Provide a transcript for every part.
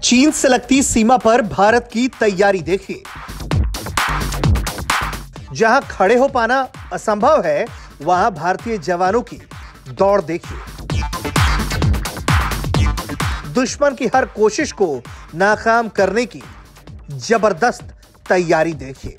चीन से लगती सीमा पर भारत की तैयारी देखिए। जहां खड़े हो पाना असंभव है, वहां भारतीय जवानों की दौड़ देखिए। दुश्मन की हर कोशिश को नाकाम करने की जबरदस्त तैयारी देखिए।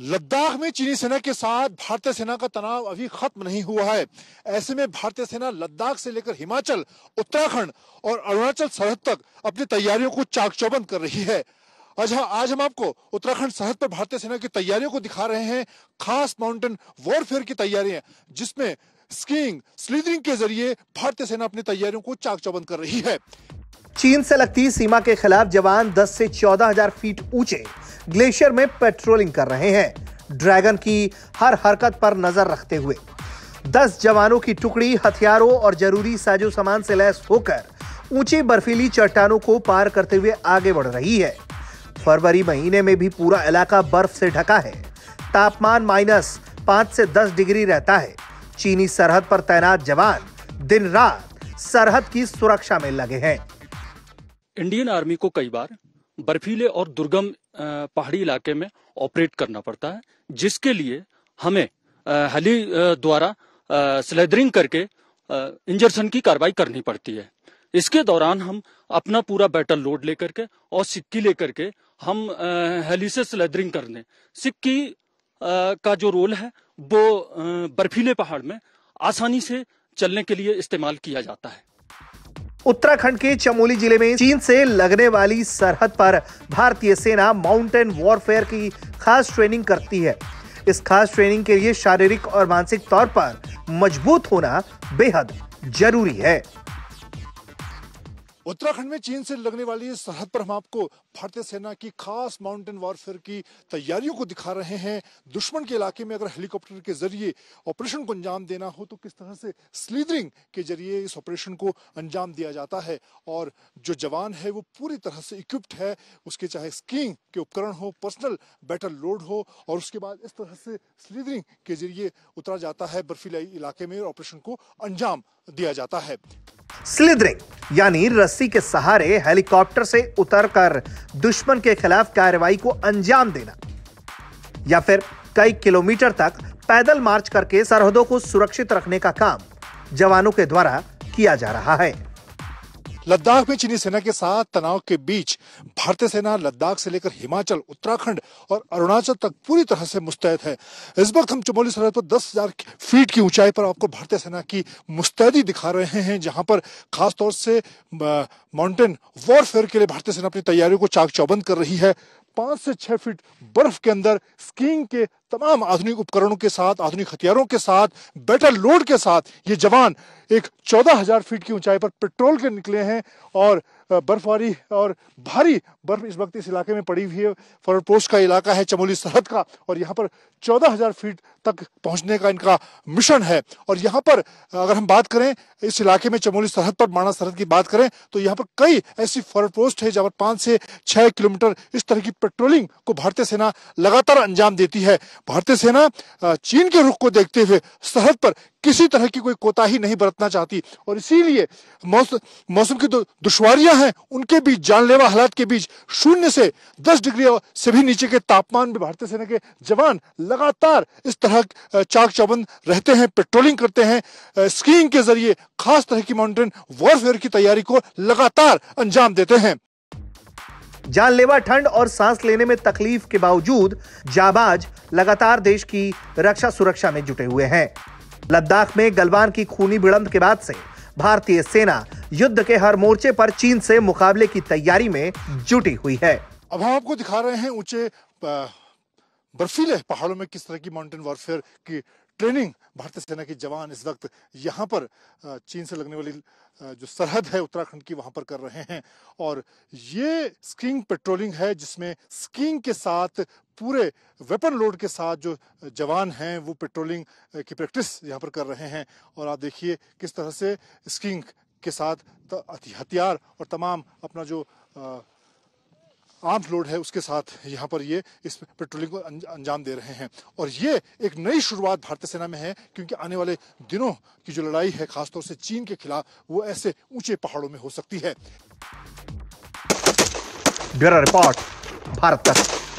लद्दाख में चीनी सेना के साथ भारतीय सेना का तनाव अभी खत्म नहीं हुआ है। ऐसे में भारतीय सेना लद्दाख से लेकर हिमाचल, उत्तराखंड और अरुणाचल सरहद तक अपनी तैयारियों को चाक चौबंद कर रही है। आज हम आपको उत्तराखंड सरहद पर भारतीय सेना की तैयारियों को दिखा रहे हैं। खास माउंटेन वॉरफेयर की तैयारियां, जिसमें स्कीइंग, स्लीदरिंग के जरिए भारतीय सेना अपनी तैयारियों को चाक चौबंद कर रही है। चीन से लगती सीमा के खिलाफ जवान 10 से 14,000 फीट ऊंचे ग्लेशियर में पेट्रोलिंग कर रहे हैं। ड्रैगन की हर हरकत पर नजर रखते हुए 10 जवानों की टुकड़ी हथियारों और जरूरी साजो सामान से लैस होकर ऊंची बर्फीली चट्टानों को पार करते हुए आगे बढ़ रही है। फरवरी महीने में भी पूरा इलाका बर्फ से ढका है। तापमान -5 से 10 डिग्री रहता है। चीनी सरहद पर तैनात जवान दिन रात सरहद की सुरक्षा में लगे हैं। इंडियन आर्मी को कई बार बर्फीले और दुर्गम पहाड़ी इलाके में ऑपरेट करना पड़ता है, जिसके लिए हमें हेली द्वारा स्लेदरिंग करके इंजर्शन की कार्रवाई करनी पड़ती है। इसके दौरान हम अपना पूरा बैटल लोड लेकर के और सिक्की लेकर के हम हेली से स्लेदरिंग कर दें। सिक्की का जो रोल है वो बर्फीले पहाड़ में आसानी से चलने के लिए इस्तेमाल किया जाता है। उत्तराखंड के चमोली जिले में चीन से लगने वाली सरहद पर भारतीय सेना माउंटेन वॉरफेयर की खास ट्रेनिंग करती है। इस खास ट्रेनिंग के लिए शारीरिक और मानसिक तौर पर मजबूत होना बेहद जरूरी है। उत्तराखंड में चीन से लगने वाली सरहद पर हम आपको भारतीय सेना की खास माउंटेन वॉरफेयर की तैयारियों को दिखा रहे हैं। दुश्मन के इलाके में अगर हेलीकॉप्टर के जरिए ऑपरेशन को अंजाम देना हो तो किस तरह से स्लीदरिंग के जरिए इस ऑपरेशन को अंजाम दिया जाता है। और जो जवान है वो पूरी तरह से इक्विप्ड है, उसके चाहे स्कीइंग के उपकरण हो, पर्सनल बैटल लोड हो, और उसके बाद इस तरह से स्लीदरिंग के जरिए उतरा जाता है बर्फीले इलाके में, ऑपरेशन को अंजाम दिया जाता है। स्लीदरिंग यानी रस्सी के सहारे हेलीकॉप्टर से उतरकर दुश्मन के खिलाफ कार्रवाई को अंजाम देना, या फिर कई किलोमीटर तक पैदल मार्च करके सरहदों को सुरक्षित रखने का काम जवानों के द्वारा किया जा रहा है। लद्दाख में चीनी सेना के साथ तनाव के बीच भारतीय सेना लद्दाख से लेकर हिमाचल, उत्तराखंड और अरुणाचल तक पूरी तरह से मुस्तैद है। इस वक्त हम चमोली सरहद पर 10,000 फीट की ऊंचाई पर आपको भारतीय सेना की मुस्तैदी दिखा रहे हैं, जहां पर खासतौर से माउंटेन वॉरफेयर के लिए भारतीय सेना अपनी तैयारियों को चाक चौबंद कर रही है। 5 से 6 फीट बर्फ के अंदर स्कीइंग के तमाम आधुनिक उपकरणों के साथ, आधुनिक हथियारों के साथ, बैटल लोड के साथ ये जवान एक 14,000 फीट की ऊंचाई पर पेट्रोल के निकले हैं। और बर्फबारी और भारी बर्फ इस वक्त इस इलाके में पड़ी हुई है। फॉरवर्ड पोस्ट का इलाका है चमोली सरहद का, और यहाँ पर 14,000 फीट तक पहुंचने का इनका मिशन है। और यहाँ पर अगर हम बात करें इस इलाके में चमोली सरहद पर, माणा सरहद की बात करें, तो यहाँ पर कई ऐसी फॉरवर्ड पोस्ट है जहाँ पर 5 से 6 किलोमीटर इस तरह की पेट्रोलिंग को भारतीय सेना लगातार अंजाम देती है। भारतीय सेना चीन के रुख को देखते हुए सरहद पर किसी तरह की कोई कोताही नहीं बरतना चाहती, और इसीलिए मौसम की जो दुश्वारियां हैं उनके बीच, जानलेवा हालात के बीच 0 से 10 डिग्री से भी नीचे के तापमान में भारतीय सेना के जवान लगातार इस तरह चाक चौबंद रहते हैं, पेट्रोलिंग करते हैं। स्कीइंग के जरिए खास तरह की माउंटेन वॉरफेयर की तैयारी को लगातार अंजाम देते हैं। जानलेवा ठंड और सांस लेने में तकलीफ के बावजूद जाबाज लगातार देश की रक्षा सुरक्षा में जुटे हुए हैं। लद्दाख में गलवान की खूनी भिड़ंत के बाद से भारतीय सेना युद्ध के हर मोर्चे पर चीन से मुकाबले की तैयारी में जुटी हुई है। अब हम आपको दिखा रहे हैं ऊंचे बर्फीले पहाड़ों में किस तरह की माउंटेन वॉरफेयर की ट्रेनिंग भारतीय सेना के जवान इस वक्त यहाँ पर चीन से लगने वाली जो सरहद है उत्तराखंड की, वहां पर कर रहे हैं। और ये स्कीइंग पेट्रोलिंग है, जिसमें स्कीइंग के साथ पूरे वेपन लोड के साथ जो जवान हैं वो पेट्रोलिंग की प्रैक्टिस यहाँ पर कर रहे हैं। और आप देखिए किस तरह से स्कीइंग के साथ हथियार और तमाम अपना जो आर्म्स लोड है उसके साथ यहाँ पर ये इस पेट्रोलिंग को अंजाम दे रहे हैं। और ये एक नई शुरुआत भारतीय सेना में है, क्योंकि आने वाले दिनों की जो लड़ाई है खासतौर से चीन के खिलाफ, वो ऐसे ऊंचे पहाड़ों में हो सकती है। ब्यूरो रिपोर्ट, भारत तक।